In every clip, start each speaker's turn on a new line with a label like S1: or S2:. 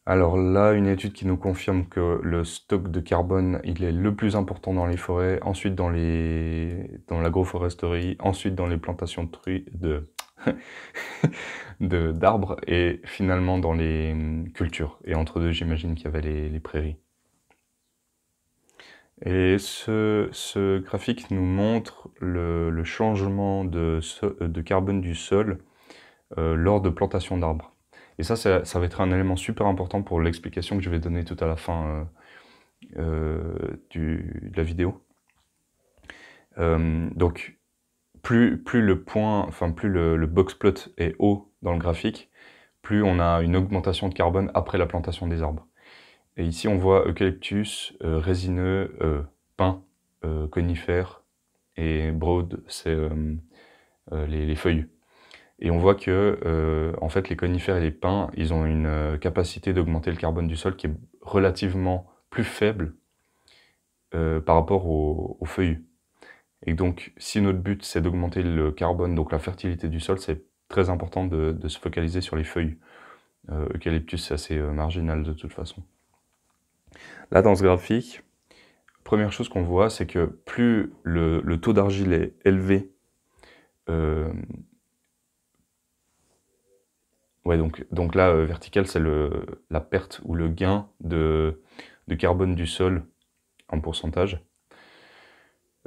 S1: Alors là, une étude qui nous confirme que le stock de carbone, il est le plus important dans les forêts, ensuite dans l'agroforesterie, ensuite dans les plantations d'arbres et finalement dans les cultures. Et entre deux, j'imagine qu'il y avait les prairies. Et ce graphique nous montre le changement de carbone du sol lors de plantation d'arbres. Et ça va être un élément super important pour l'explication que je vais donner tout à la fin de la vidéo. Donc, plus le point, enfin plus le box plot est haut dans le graphique, plus on a une augmentation de carbone après la plantation des arbres. Et ici, on voit eucalyptus, résineux, pin, conifère, et broad, c'est les feuilles. Et on voit que, en fait, les conifères et les pins, ils ont une capacité d'augmenter le carbone du sol qui est relativement plus faible par rapport aux feuilles. Et donc, si notre but c'est d'augmenter le carbone, donc la fertilité du sol, c'est très important de se focaliser sur les feuilles. Eucalyptus, c'est assez marginal de toute façon. Là, dans ce graphique, première chose qu'on voit, c'est que plus le taux d'argile est élevé, ouais, donc là, vertical, c'est la perte ou le gain de carbone du sol en pourcentage,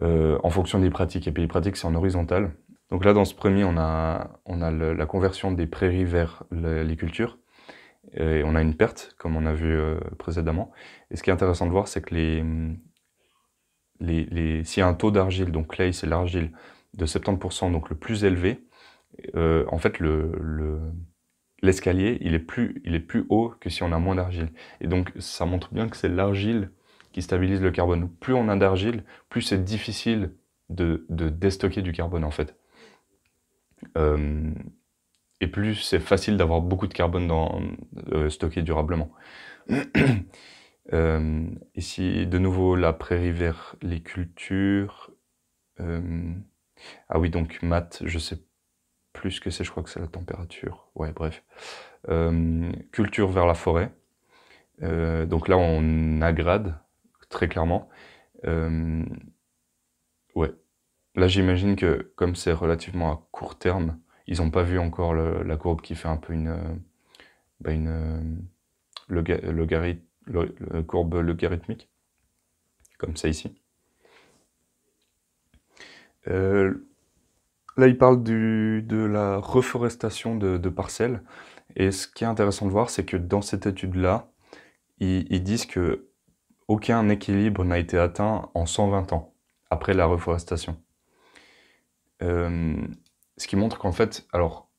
S1: en fonction des pratiques. Et puis les pratiques, c'est en horizontal. Donc là, dans ce premier, on a la conversion des prairies vers les cultures. Et on a une perte, comme on a vu précédemment. Et ce qui est intéressant de voir, c'est que s'il y a un taux d'argile, donc clay, c'est l'argile, de 70%, donc le plus élevé, en fait, l'escalier, il est plus haut que si on a moins d'argile. Et donc, ça montre bien que c'est l'argile qui stabilise le carbone. Plus on a d'argile, plus c'est difficile de déstocker du carbone, en fait. Et plus c'est facile d'avoir beaucoup de carbone stocké durablement. Ici, de nouveau, la prairie vers les cultures. Ah oui, donc mat, je sais plus ce que c'est, je crois que c'est la température. Ouais, bref. Culture vers la forêt. Donc là, on agrade, très clairement. Ouais. Là, j'imagine que, comme c'est relativement à court terme, ils n'ont pas vu encore la courbe qui fait un peu courbe logarithmique, comme ça ici. Là, il parle de la reforestation de parcelles. Et ce qui est intéressant de voir, c'est que dans cette étude-là, ils disent que aucun équilibre n'a été atteint en 120 ans, après la reforestation. Ce qui montre qu'en fait, alors,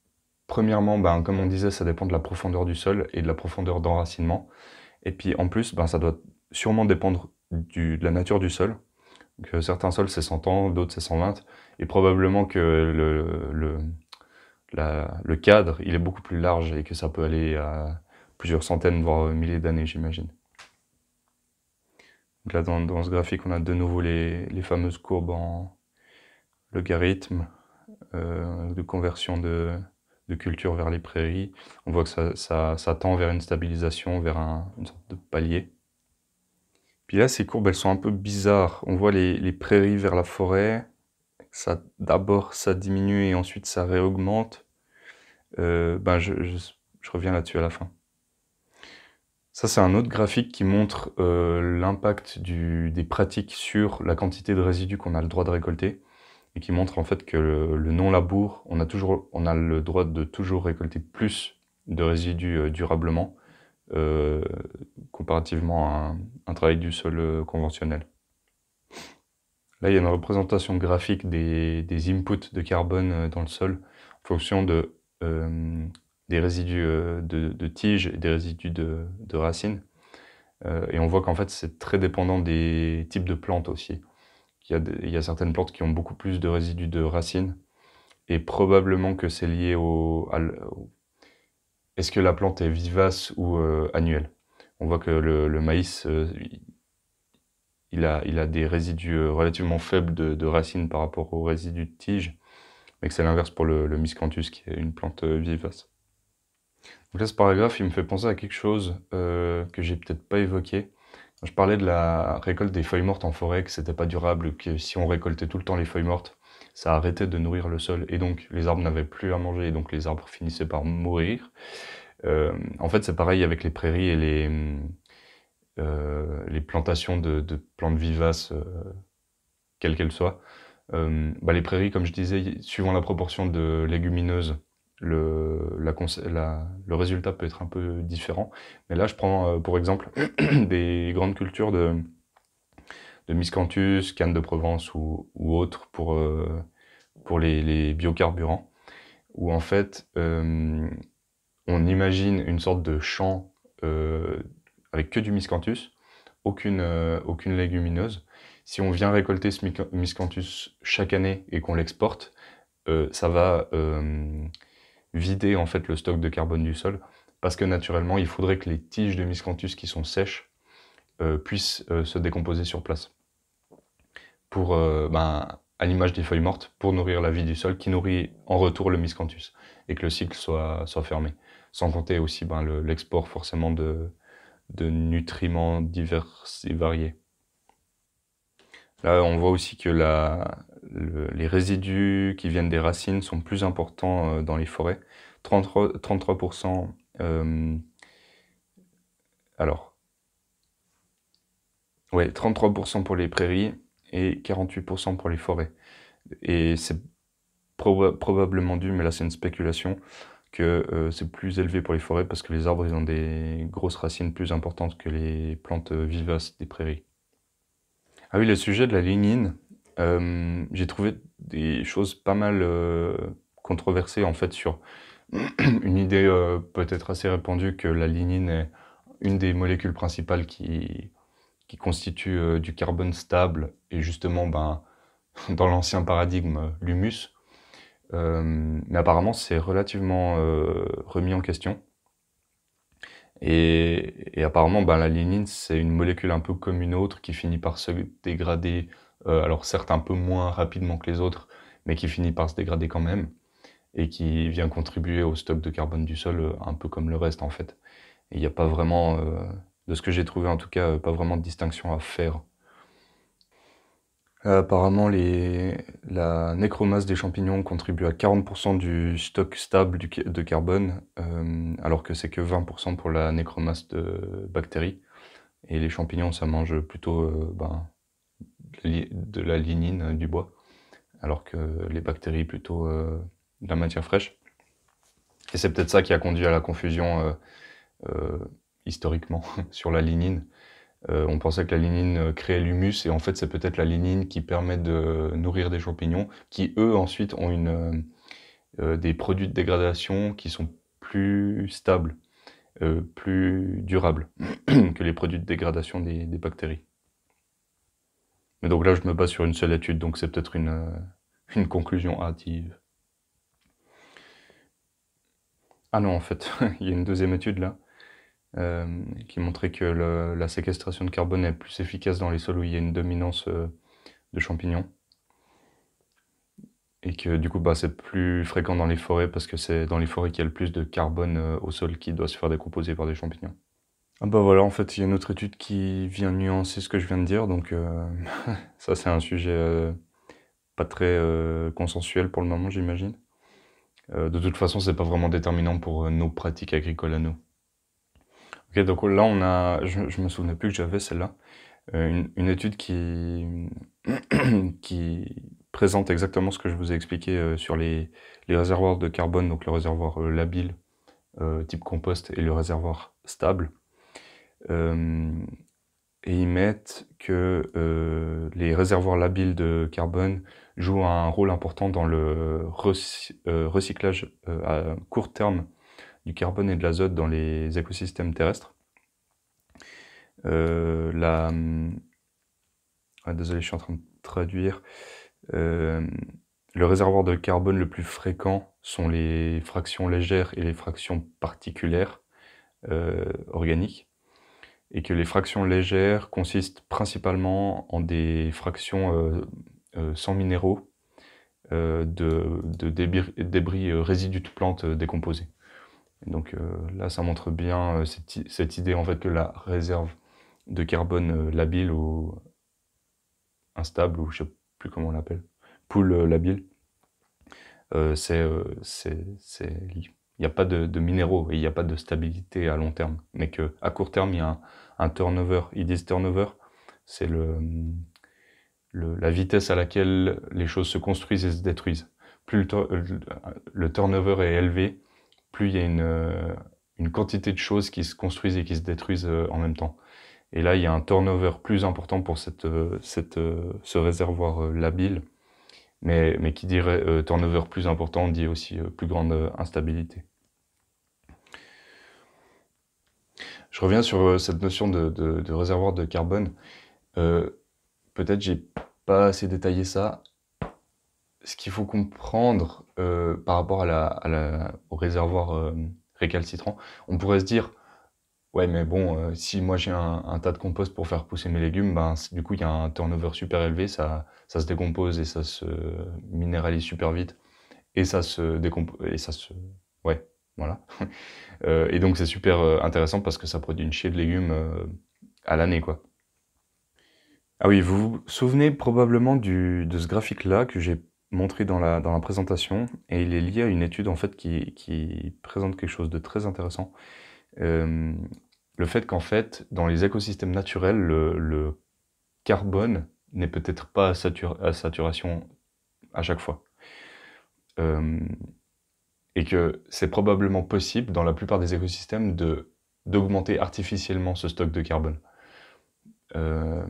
S1: premièrement, ben, comme on disait, ça dépend de la profondeur du sol et de la profondeur d'enracinement. Et puis en plus, ben, ça doit sûrement dépendre de la nature du sol. Donc, certains sols c'est 100 ans, d'autres c'est 120. Et probablement que le cadre, il est beaucoup plus large et que ça peut aller à plusieurs centaines, voire milliers d'années, j'imagine. Donc là, dans ce graphique, on a de nouveau les fameuses courbes en logarithme de conversion de culture vers les prairies. On voit que ça tend vers une stabilisation, vers une sorte de palier. Puis là, ces courbes, elles sont un peu bizarres. On voit les prairies vers la forêt. D'abord, ça diminue et ensuite, ça réaugmente. Ben, je reviens là-dessus à la fin. Ça, c'est un autre graphique qui montre l'impact des pratiques sur la quantité de résidus qu'on a le droit de récolter et qui montre en fait que le non-labour, on a le droit de toujours récolter plus de résidus durablement comparativement à un travail du sol conventionnel. Là, il y a une représentation graphique des inputs de carbone dans le sol en fonction des résidus de tiges et des résidus de racines. Et on voit qu'en fait, c'est très dépendant des types de plantes aussi. Il y a certaines plantes qui ont beaucoup plus de résidus de racines, et probablement que c'est lié est-ce que la plante est vivace ou annuelle. On voit que le maïs, il a des résidus relativement faibles de racines par rapport aux résidus de tiges, mais que c'est l'inverse pour le miscanthus, qui est une plante vivace. Donc là, ce paragraphe, il me fait penser à quelque chose que j'ai peut-être pas évoqué. Je parlais de la récolte des feuilles mortes en forêt, que c'était pas durable, que si on récoltait tout le temps les feuilles mortes, ça arrêtait de nourrir le sol, et donc les arbres n'avaient plus à manger, et donc les arbres finissaient par mourir. En fait, c'est pareil avec les prairies et les plantations de plantes vivaces, quelles qu'elles soient. Les prairies, comme je disais, suivant la proportion de légumineuses, le résultat peut être un peu différent. Mais là, je prends pour exemple des grandes cultures de miscanthus, canne de Provence ou autres pour les biocarburants, où en fait, on imagine une sorte de champ avec que du miscanthus, aucune légumineuse. Si on vient récolter ce miscanthus chaque année et qu'on l'exporte, ça va vider en fait le stock de carbone du sol, parce que naturellement, il faudrait que les tiges de miscanthus qui sont sèches puissent se décomposer sur place, pour, à l'image des feuilles mortes, pour nourrir la vie du sol, qui nourrit en retour le miscanthus, et que le cycle soit fermé. Sans compter aussi l'export forcément de nutriments divers et variés. Là, on voit aussi que les résidus qui viennent des racines sont plus importants dans les forêts. 33%, alors, ouais, 33% pour les prairies et 48% pour les forêts. Et c'est probablement dû, mais là c'est une spéculation, que c'est plus élevé pour les forêts parce que les arbres ils ont des grosses racines plus importantes que les plantes vivaces des prairies. Ah oui, le sujet de la lignine, j'ai trouvé des choses pas mal controversées en fait sur une idée peut-être assez répandue que la lignine est une des molécules principales qui constitue du carbone stable et justement dans l'ancien paradigme l'humus. Mais apparemment c'est relativement remis en question. Et apparemment, la lignine, c'est une molécule un peu comme une autre qui finit par se dégrader, alors certes un peu moins rapidement que les autres, mais qui finit par se dégrader quand même, et qui vient contribuer au stock de carbone du sol, un peu comme le reste en fait. Et il n'y a pas vraiment, de ce que j'ai trouvé en tout cas, pas vraiment de distinction à faire. Apparemment, la nécromasse des champignons contribue à 40% du stock stable de carbone, alors que c'est que 20% pour la nécromasse de bactéries. Et les champignons, ça mange plutôt de la lignine, du bois, alors que les bactéries, plutôt de la matière fraîche. Et c'est peut-être ça qui a conduit à la confusion historiquement sur la lignine. On pensait que la lignine créait l'humus, et en fait c'est peut-être la lignine qui permet de nourrir des champignons, qui eux ensuite ont des produits de dégradation qui sont plus stables, plus durables que les produits de dégradation des bactéries. Mais donc là je me base sur une seule étude, donc c'est peut-être une conclusion hâtive. Ah non, en fait, il y a une deuxième étude là, qui montrait que la séquestration de carbone est plus efficace dans les sols où il y a une dominance de champignons. Et que du coup, c'est plus fréquent dans les forêts parce que c'est dans les forêts qu'il y a le plus de carbone au sol qui doit se faire décomposer par des champignons. Ah voilà, en fait, il y a une autre étude qui vient nuancer ce que je viens de dire, donc ça c'est un sujet pas très consensuel pour le moment, j'imagine. De toute façon, c'est pas vraiment déterminant pour nos pratiques agricoles à nous. Ok, donc là je me souvenais plus que j'avais celle-là, une étude qui présente exactement ce que je vous ai expliqué sur les réservoirs de carbone, donc le réservoir labile type compost et le réservoir stable. Et ils mettent que les réservoirs labiles de carbone jouent un rôle important dans le recyclage à court terme du carbone et de l'azote dans les écosystèmes terrestres. Désolé, je suis en train de traduire. Le réservoir de carbone le plus fréquent sont les fractions légères et les fractions particulaires organiques, et que les fractions légères consistent principalement en des fractions sans minéraux de débris résidus de plantes décomposées. Et donc là, ça montre bien cette idée en fait que la réserve de carbone labile ou instable, ou je sais plus comment on l'appelle, pool labile, il n'y a pas de minéraux et il n'y a pas de stabilité à long terme, mais qu'à court terme, il y a un turnover. Ils disent turnover, c'est la vitesse à laquelle les choses se construisent et se détruisent. Plus le turnover est élevé, plus il y a une quantité de choses qui se construisent et qui se détruisent en même temps. Et là, il y a un turnover plus important pour ce réservoir labile. Mais qui dirait turnover plus important dit aussi plus grande instabilité. Je reviens sur cette notion de réservoir de carbone. Peut-être j'ai pas assez détaillé ça. Ce qu'il faut comprendre par rapport au réservoir récalcitrant, on pourrait se dire, ouais mais bon, si moi j'ai un tas de compost pour faire pousser mes légumes, ben, du coup il y a un turnover super élevé, ça se décompose et ça se minéralise super vite. Et ça se décompose, et ça se... Ouais, voilà. Et donc c'est super intéressant parce que ça produit une chier de légumes à l'année, quoi. Ah oui, vous vous souvenez probablement de ce graphique-là que j'ai montré dans la présentation, et il est lié à une étude en fait qui présente quelque chose de très intéressant. Euh, le fait qu'en fait, dans les écosystèmes naturels, le carbone n'est peut-être pas à saturation à chaque fois. Euh, et que c'est probablement possible dans la plupart des écosystèmes d'augmenter artificiellement ce stock de carbone. Euh,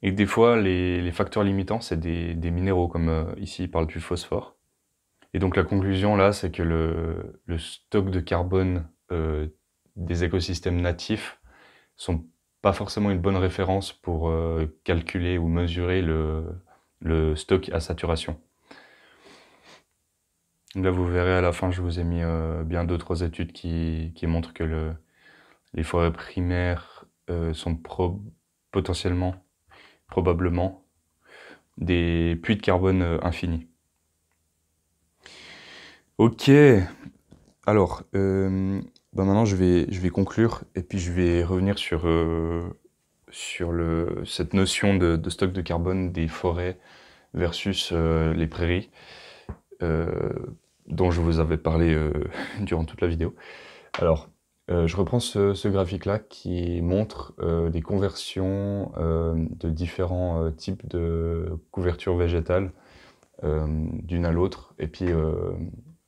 S1: et que des fois, les facteurs limitants, c'est des minéraux, comme ici, il parle du phosphore. Et donc la conclusion là, c'est que le stock de carbone des écosystèmes natifs sont pas forcément une bonne référence pour calculer ou mesurer le stock à saturation. Là, vous verrez à la fin, je vous ai mis bien d'autres études qui montrent que les forêts primaires sont potentiellement, probablement, des puits de carbone infinis. Ok, alors, bah maintenant je vais conclure et puis je vais revenir sur cette notion de stock de carbone des forêts versus les prairies, euh, dont je vous avais parlé durant toute la vidéo. Alors, je reprends ce graphique-là qui montre des conversions de différents types de couverture végétale d'une à l'autre, et puis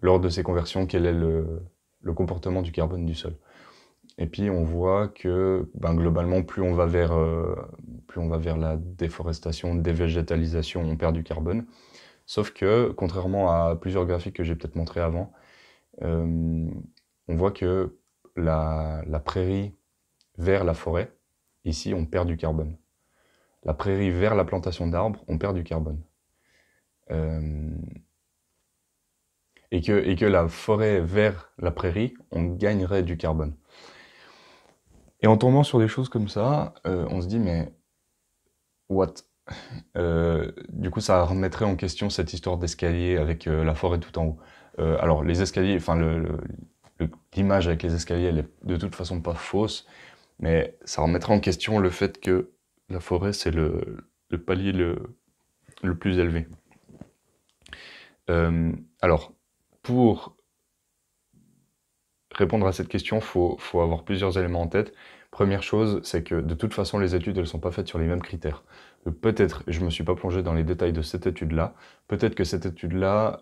S1: lors de ces conversions, quel est le comportement du carbone du sol. Et puis on voit que ben, globalement, plus on va vers la déforestation, dévégétalisation, on perd du carbone. Sauf que, contrairement à plusieurs graphiques que j'ai peut-être montrés avant, on voit que la prairie vers la forêt, ici, on perd du carbone. La prairie vers la plantation d'arbres, on perd du carbone. Et que la forêt vers la prairie, on gagnerait du carbone. Et en tombant sur des choses comme ça, on se dit, mais what? Du coup, ça remettrait en question cette histoire d'escalier avec la forêt tout en haut. Alors, les escaliers, enfin, l'image avec les escaliers, elle est de toute façon pas fausse, mais ça remettrait en question le fait que la forêt, c'est le palier le plus élevé. Alors, pour répondre à cette question, faut avoir plusieurs éléments en tête. Première chose, c'est que de toute façon, les études, elles sont pas faites sur les mêmes critères. Peut-être, je me suis pas plongé dans les détails de cette étude-là, peut-être que cette étude-là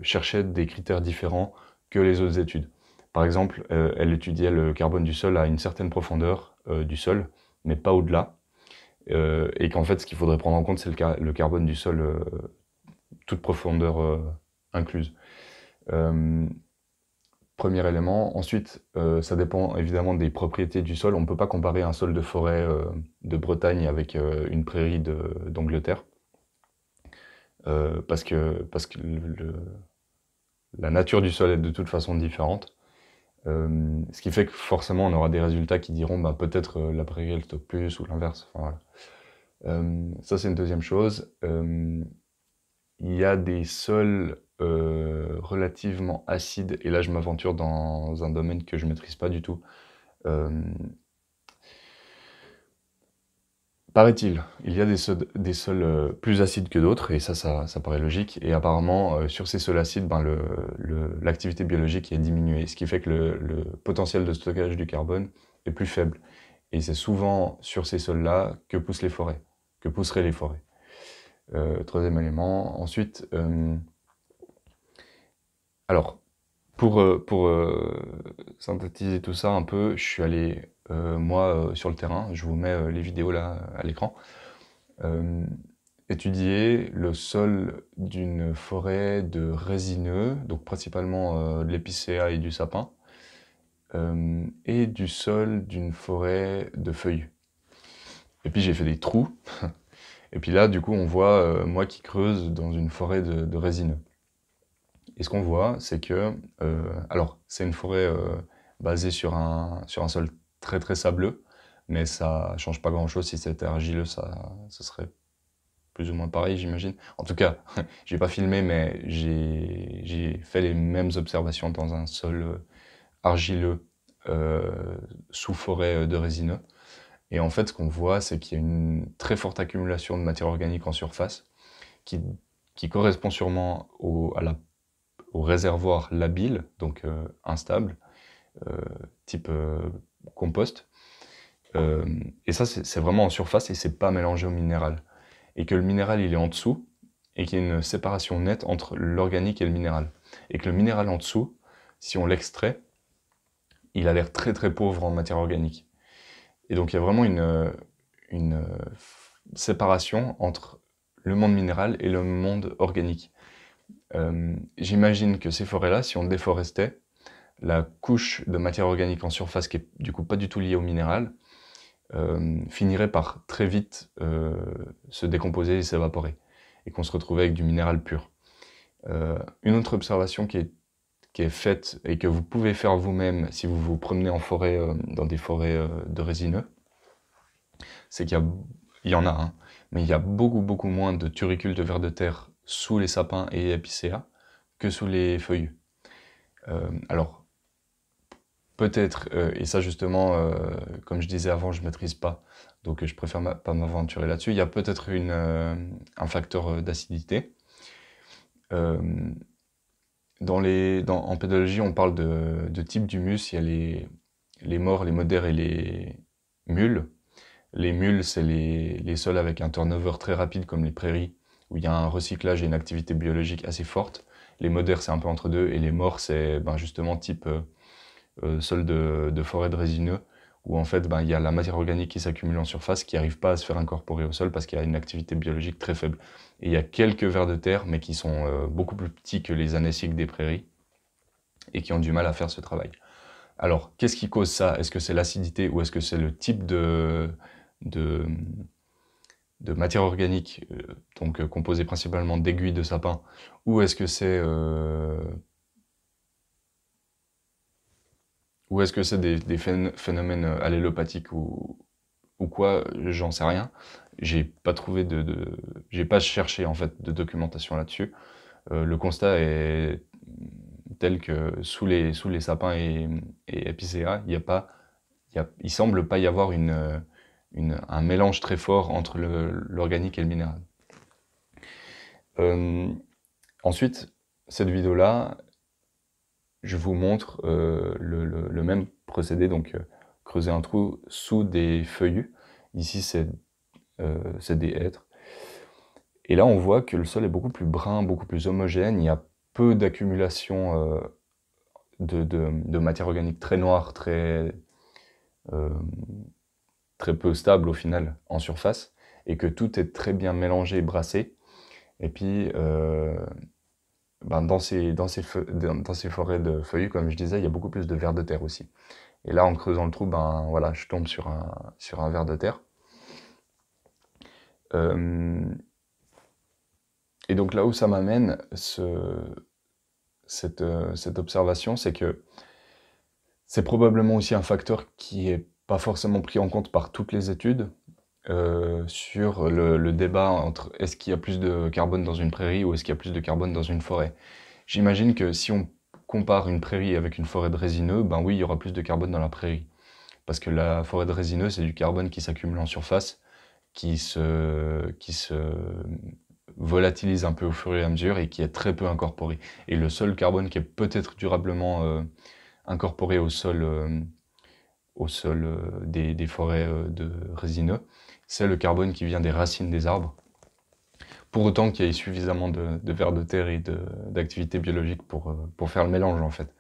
S1: cherchait des critères différents que les autres études. Par exemple, elle étudiait le carbone du sol à une certaine profondeur du sol, mais pas au-delà. Et qu'en fait, ce qu'il faudrait prendre en compte, c'est le carbone du sol, toute profondeur incluse. Premier élément. Ensuite, ça dépend évidemment des propriétés du sol. On ne peut pas comparer un sol de forêt de Bretagne avec une prairie d'Angleterre. Parce que la nature du sol est de toute façon différente. Ce qui fait que forcément on aura des résultats qui diront bah, peut-être la prairie elle stocke plus ou l'inverse. Enfin, voilà. Ça c'est une deuxième chose. Il y a des sols relativement acide, et là je m'aventure dans un domaine que je maîtrise pas du tout. Paraît-il, il y a des sols plus acides que d'autres, et ça paraît logique, et apparemment sur ces sols acides, ben, l'activité biologique est diminuée, ce qui fait que le potentiel de stockage du carbone est plus faible. Et c'est souvent sur ces sols-là que poussent les forêts, que pousseraient les forêts. Troisième élément. Ensuite, alors, pour synthétiser tout ça un peu, je suis allé, moi, sur le terrain, je vous mets les vidéos là à l'écran, étudier le sol d'une forêt de résineux, donc principalement de l'épicéa et du sapin, et du sol d'une forêt de feuilles. Et puis j'ai fait des trous, et puis là du coup on voit moi qui creuse dans une forêt de résineux. Et ce qu'on voit, c'est que, alors c'est une forêt basée sur un sol très très sableux, mais ça change pas grand-chose. Si c'était argileux, ça serait plus ou moins pareil, j'imagine. En tout cas, j'ai pas filmé, mais j'ai fait les mêmes observations dans un sol argileux sous forêt de résineux. Et en fait, ce qu'on voit, c'est qu'il y a une très forte accumulation de matière organique en surface qui correspond sûrement au réservoir labile, donc instable, type compost. Et ça, c'est vraiment en surface et c'est pas mélangé au minéral. Et que le minéral, il est en dessous, et qu'il y a une séparation nette entre l'organique et le minéral. Et que le minéral en dessous, si on l'extrait, il a l'air très très pauvre en matière organique. Et donc il y a vraiment une séparation entre le monde minéral et le monde organique. J'imagine que ces forêts-là, si on déforestait, la couche de matière organique en surface, qui est du coup pas du tout liée au minéral, finirait par très vite se décomposer et s'évaporer, et qu'on se retrouvait avec du minéral pur. Une autre observation qui est faite et que vous pouvez faire vous-même si vous vous promenez en forêt, dans des forêts de résineux, c'est qu'il y en a, hein, mais il y a beaucoup moins de turicules de vers de terre sous les sapins et épicéas que sous les feuillus. Alors, peut-être, et ça justement, comme je disais avant, je maîtrise pas, donc je préfère pas m'aventurer là-dessus, il y a peut-être un facteur d'acidité. En pédologie, on parle de type d'humus. Il y a les morts, les modères et les mules. Les mules, c'est les sols avec un turnover très rapide, comme les prairies, où il y a un recyclage et une activité biologique assez forte. Les modères, c'est un peu entre deux, et les morts, c'est justement type sol de forêt de résineux, où en fait il y a la matière organique qui s'accumule en surface, qui n'arrive pas à se faire incorporer au sol parce qu'il y a une activité biologique très faible. Et il y a quelques vers de terre, mais qui sont beaucoup plus petits que les anéciques des prairies, et qui ont du mal à faire ce travail. Alors, qu'est-ce qui cause ça? Est-ce que c'est l'acidité, ou est-ce que c'est le type de matière organique, donc composée principalement d'aiguilles de sapin, ou est-ce que c'est des phénomènes allélopathiques ou quoi? J'en sais rien. J'ai pas trouvé j'ai pas cherché en fait de documentation là-dessus. Le constat est tel que sous les sapins et épicéas, il semble pas y avoir un mélange très fort entre l'organique et le minéral. Ensuite, cette vidéo-là, je vous montre le même procédé, donc creuser un trou sous des feuillus. Ici, c'est des hêtres. Et là, on voit que le sol est beaucoup plus brun, beaucoup plus homogène. Il y a peu d'accumulation de matière organique très noire, très peu stable au final en surface, et que tout est très bien mélangé et brassé. Et puis, dans ces forêts de feuillus, comme je disais, il y a beaucoup plus de vers de terre aussi. Et là, en creusant le trou, voilà, je tombe sur un ver de terre. Et donc là où ça m'amène, cette observation, c'est que c'est probablement aussi un facteur qui n'est pas forcément pris en compte par toutes les études sur le débat entre est-ce qu'il y a plus de carbone dans une prairie ou est-ce qu'il y a plus de carbone dans une forêt. J'imagine que si on compare une prairie avec une forêt de résineux, ben oui, il y aura plus de carbone dans la prairie. Parce que la forêt de résineux, c'est du carbone qui s'accumule en surface, qui se volatilise un peu au fur et à mesure et qui est très peu incorporé. Et le seul carbone qui est peut-être durablement incorporé au sol des forêts de résineux, c'est le carbone qui vient des racines des arbres. Pour autant qu'il y ait suffisamment de vers de terre et d'activité biologique pour faire le mélange en fait.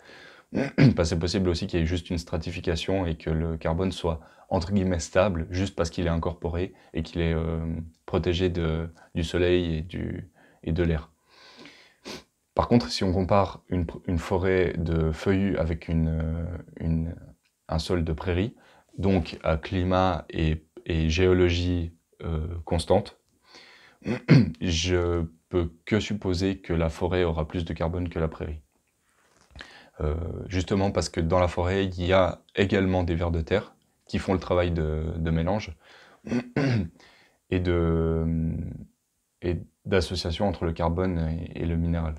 S1: C'est possible aussi qu'il y ait juste une stratification et que le carbone soit entre guillemets stable juste parce qu'il est incorporé et qu'il est protégé du soleil et de l'air. Par contre, si on compare une forêt de feuillus avec un sol de prairie, donc à climat et géologie constante, je peux que supposer que la forêt aura plus de carbone que la prairie. Justement parce que dans la forêt, il y a également des vers de terre qui font le travail de mélange et d'association entre le carbone et le minéral.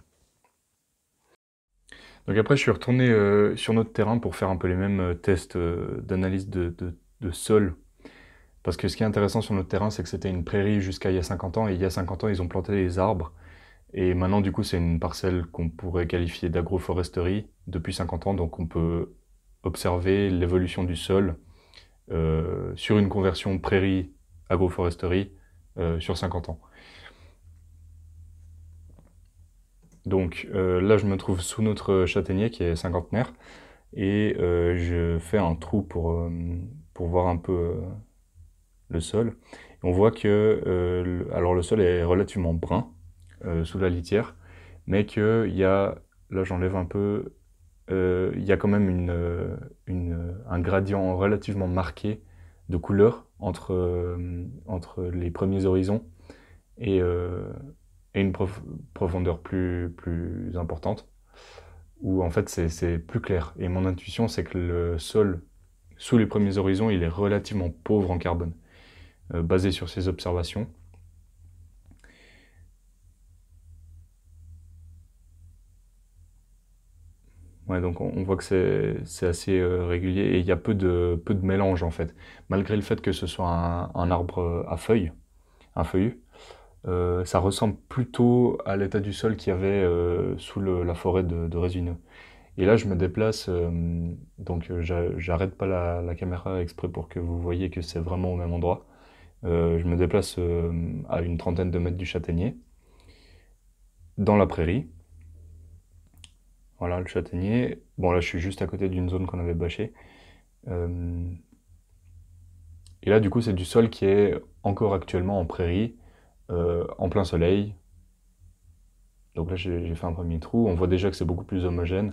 S1: Donc après, je suis retourné sur notre terrain pour faire un peu les mêmes tests d'analyse de sol. Parce que ce qui est intéressant sur notre terrain, c'est que c'était une prairie jusqu'à il y a 50 ans, et il y a 50 ans, ils ont planté des arbres. Et maintenant, du coup, c'est une parcelle qu'on pourrait qualifier d'agroforesterie depuis 50 ans, donc on peut observer l'évolution du sol sur une conversion prairie-agroforesterie sur 50 ans. Donc là, je me trouve sous notre châtaignier qui est cinquantenaire, et je fais un trou pour voir un peu le sol. Et on voit que alors le sol est relativement brun sous la litière, mais qu'il y a, là j'enlève un peu, il y a quand même un gradient relativement marqué de couleur entre les premiers horizons et une profondeur plus importante, où en fait c'est plus clair. Et mon intuition, c'est que le sol sous les premiers horizons, il est relativement pauvre en carbone, basé sur ces observations. Ouais, donc on voit que c'est assez régulier et il y a peu de mélange en fait. Malgré le fait que ce soit un arbre à feuilles, un feuillu, ça ressemble plutôt à l'état du sol qu'il y avait sous la forêt de résineux. Et là, je me déplace, donc j'arrête pas la caméra exprès pour que vous voyez que c'est vraiment au même endroit. Je me déplace à une trentaine de mètres du châtaignier, dans la prairie. Voilà, le châtaignier. Bon, là, je suis juste à côté d'une zone qu'on avait bâchée. Et là, du coup, c'est du sol qui est encore actuellement en prairie, en plein soleil. Donc là, j'ai fait un premier trou. On voit déjà que c'est beaucoup plus homogène.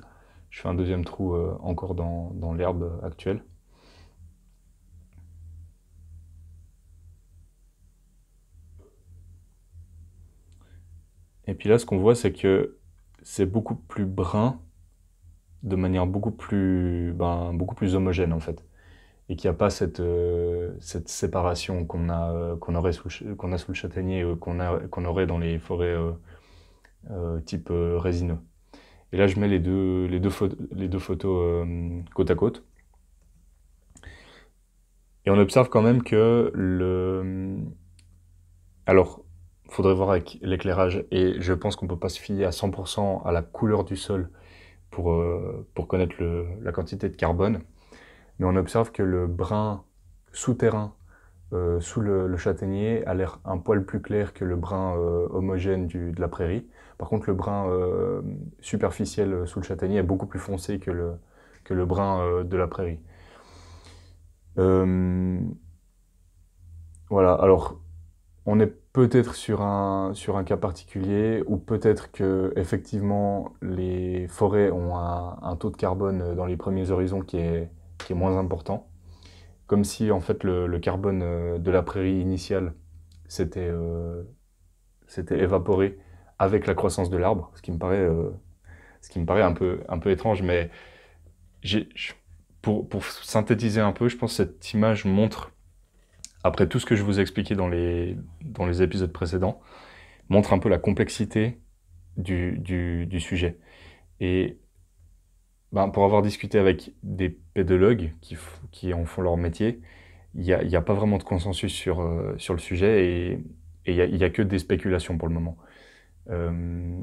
S1: Je fais un deuxième trou encore dans l'herbe actuelle. Et puis là, ce qu'on voit, c'est que c'est beaucoup plus brun, de manière beaucoup plus homogène en fait. Et qu'il n'y a pas cette séparation qu'on a sous le châtaignier, qu'on aurait dans les forêts type résineux. Et là, je mets les deux photos côte à côte. Et on observe quand même que alors, il faudrait voir avec l'éclairage, et je pense qu'on ne peut pas se fier à 100% à la couleur du sol pour connaître la quantité de carbone. Mais on observe que le brun souterrain sous le châtaignier a l'air un poil plus clair que le brun homogène de la prairie. Par contre, le brun superficiel sous le châtaignier est beaucoup plus foncé que le brun de la prairie. Voilà, alors on est peut-être sur un cas particulier, ou peut-être que effectivement les forêts ont un taux de carbone dans les premiers horizons qui est moins important. Comme si en fait le carbone de la prairie initiale s'était évaporé avec la croissance de l'arbre, ce qui me paraît un peu étrange, mais pour synthétiser un peu, je pense que cette image montre, après tout ce que je vous ai expliqué dans les épisodes précédents, montre un peu la complexité du sujet. Et ben, pour avoir discuté avec des pédologues qui en font leur métier, il y a pas vraiment de consensus sur le sujet et il y a que des spéculations pour le moment. Euh,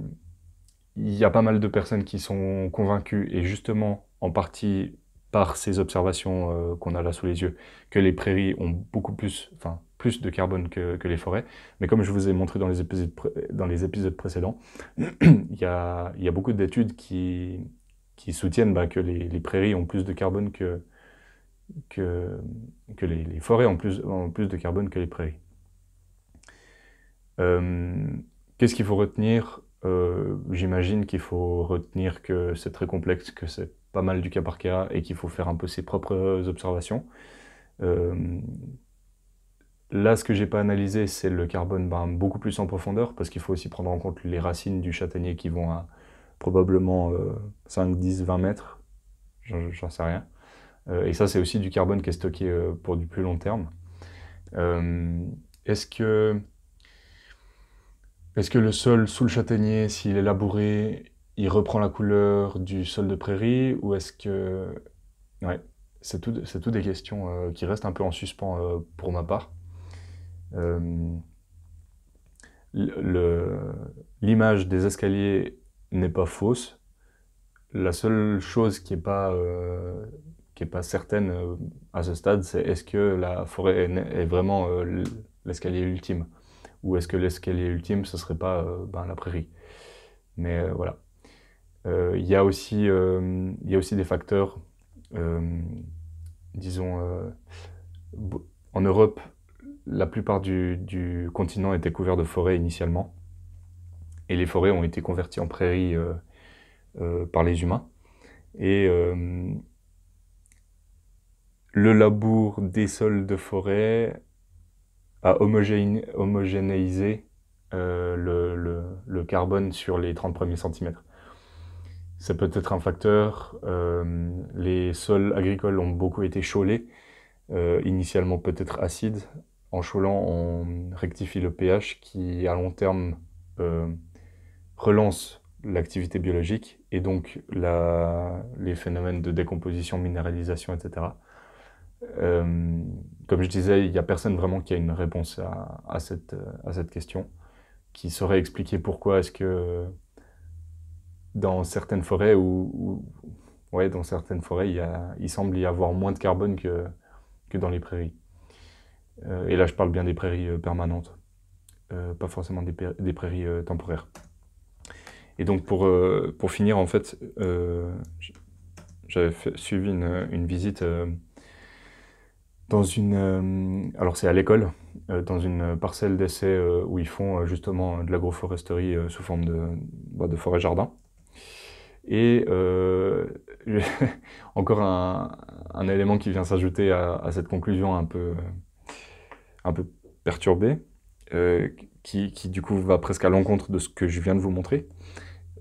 S1: il y a pas mal de personnes qui sont convaincues, et justement en partie par ces observations qu'on a là sous les yeux, que les prairies ont beaucoup plus, enfin plus de carbone que les forêts. Mais comme je vous ai montré dans les épisodes précédents, il y a beaucoup d'études qui soutiennent que les prairies ont plus de carbone que, que les forêts ont plus de carbone que les prairies. Qu'est-ce qu'il faut retenir? J'imagine qu'il faut retenir que c'est très complexe, que c'est pas mal du cas par cas et qu'il faut faire un peu ses propres observations. Là, ce que j'ai pas analysé, c'est le carbone beaucoup plus en profondeur, parce qu'il faut aussi prendre en compte les racines du châtaignier qui vont à probablement 5, 10, 20 mètres, j'en sais rien. Et ça, c'est aussi du carbone qui est stocké pour du plus long terme. Est-ce que le sol sous le châtaignier, s'il est labouré, il reprend la couleur du sol de prairie, ou est-ce que... Ouais, c'est tout des questions qui restent un peu en suspens pour ma part. Euh, L'image des escaliers n'est pas fausse. La seule chose qui est pas certaine à ce stade, c'est est-ce que la forêt est vraiment l'escalier ultime, ou est-ce que l'escalier ultime, ce serait pas la prairie. Mais voilà. Il y a aussi des facteurs, disons, en Europe, la plupart du continent était couvert de forêts initialement, et les forêts ont été converties en prairies par les humains. Et le labour des sols de forêt a homogénéisé le carbone sur les 30 premiers centimètres. C'est peut-être un facteur. Les sols agricoles ont beaucoup été chaulés, initialement peut-être acides. En chaulant, on rectifie le pH qui, à long terme, relance l'activité biologique et donc les phénomènes de décomposition, minéralisation, etc. Comme je disais, il n'y a personne vraiment qui a une réponse à cette question, qui saurait expliquer pourquoi est-ce que dans certaines forêts dans certaines forêts, il semble y avoir moins de carbone que dans les prairies. Et là, je parle bien des prairies permanentes, pas forcément des prairies temporaires. Et donc, pour finir, en fait, j'avais suivi une visite alors c'est à l'école, dans une parcelle d'essai où ils font justement de l'agroforesterie sous forme de forêt-jardin. Et encore un élément qui vient s'ajouter à cette conclusion un peu perturbée, qui du coup va presque à l'encontre de ce que je viens de vous montrer.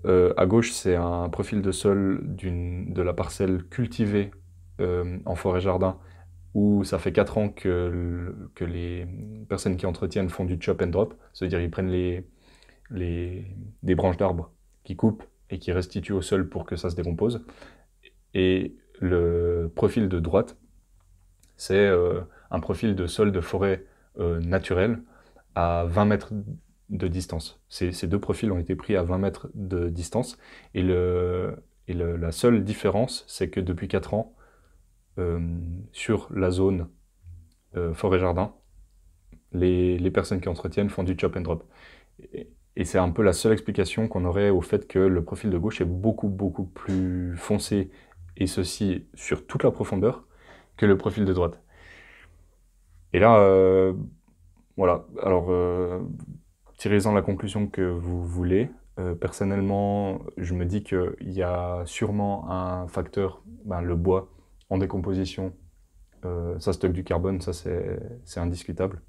S1: À gauche, c'est un profil de sol de la parcelle cultivée en forêt-jardin, où ça fait 4 ans que les personnes qui entretiennent font du chop and drop, c'est-à-dire ils prennent des branches d'arbres qui coupent et qui restituent au sol pour que ça se décompose. Et le profil de droite, c'est un profil de sol de forêt naturelle à 20 mètres de distance. Ces deux profils ont été pris à 20 mètres de distance, et la seule différence, c'est que depuis 4 ans, sur la zone forêt-jardin, les personnes qui entretiennent font du chop and drop. Et c'est un peu la seule explication qu'on aurait au fait que le profil de gauche est beaucoup, beaucoup plus foncé, et ceci sur toute la profondeur, que le profil de droite. Et là, voilà, alors tirez-en la conclusion que vous voulez. Personnellement, je me dis qu'il y a sûrement un facteur, le bois, en décomposition, ça stocke du carbone, ça c'est indiscutable.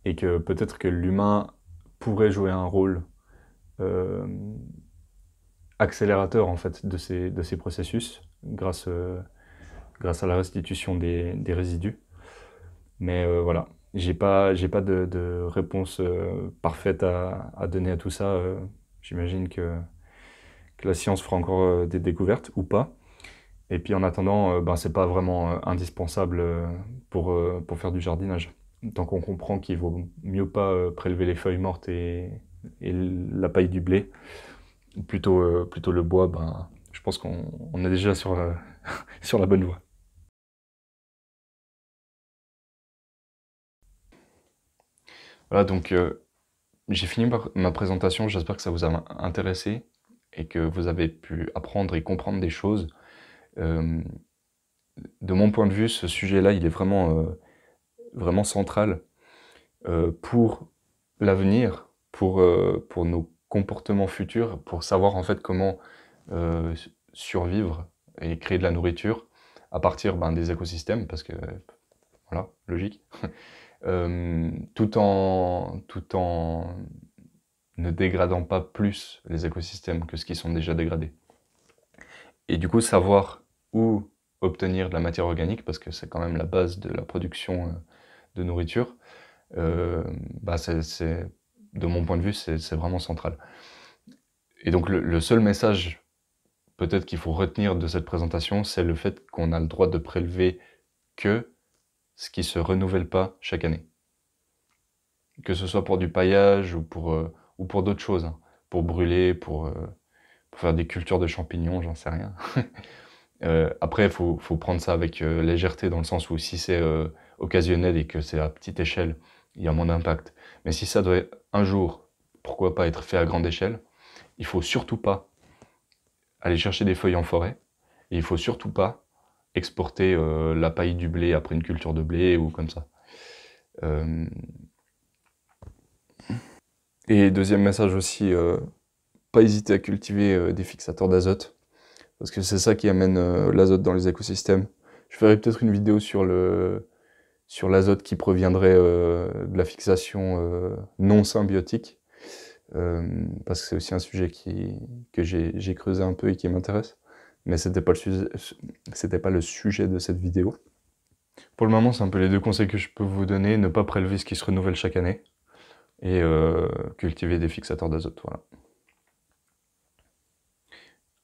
S1: Et que peut-être que l'humain pourrait jouer un rôle accélérateur en fait de ces processus grâce à la restitution des résidus. Mais voilà, j'ai pas de réponse parfaite à donner à tout ça. J'imagine que la science fera encore des découvertes ou pas. Et puis en attendant, ben, c'est pas vraiment indispensable pour faire du jardinage. Tant qu'on comprend qu'il vaut mieux pas prélever les feuilles mortes et la paille du blé, plutôt le bois, ben, je pense qu'on est déjà sur, sur la bonne voie. Voilà, donc j'ai fini ma présentation, j'espère que ça vous a intéressé et que vous avez pu apprendre et comprendre des choses. Euh, de mon point de vue, ce sujet-là, il est vraiment central pour l'avenir, pour nos comportements futurs, pour savoir en fait comment euh, survivre et créer de la nourriture à partir ben, des écosystèmes, parce que voilà, logique, tout en ne dégradant pas plus les écosystèmes que ce qui sont déjà dégradés. Et du coup, savoir où obtenir de la matière organique, parce que c'est quand même la base de la production de nourriture, bah de mon point de vue, c'est vraiment central. Et donc le seul message peut-être qu'il faut retenir de cette présentation, c'est le fait qu'on a le droit de prélever que ce qui se renouvelle pas chaque année. Que ce soit pour du paillage ou pour d'autres choses, hein. Pour brûler, pour faire des cultures de champignons, j'en sais rien. Après, faut prendre ça avec légèreté dans le sens où si c'est occasionnel et que c'est à petite échelle, il y a moins d'impact. Mais si ça doit un jour, pourquoi pas être fait à grande échelle, il faut surtout pas aller chercher des feuilles en forêt. Et il faut surtout pas exporter la paille du blé après une culture de blé ou comme ça. Euh, Et deuxième message aussi, pas hésiter à cultiver des fixateurs d'azote, parce que c'est ça qui amène l'azote dans les écosystèmes. Je ferai peut-être une vidéo sur l'azote qui proviendrait de la fixation non symbiotique, parce que c'est aussi un sujet que j'ai creusé un peu et qui m'intéresse, mais c'était pas le sujet de cette vidéo. Pour le moment, c'est un peu les deux conseils que je peux vous donner, ne pas prélever ce qui se renouvelle chaque année, et cultiver des fixateurs d'azote, voilà.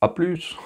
S1: À plus!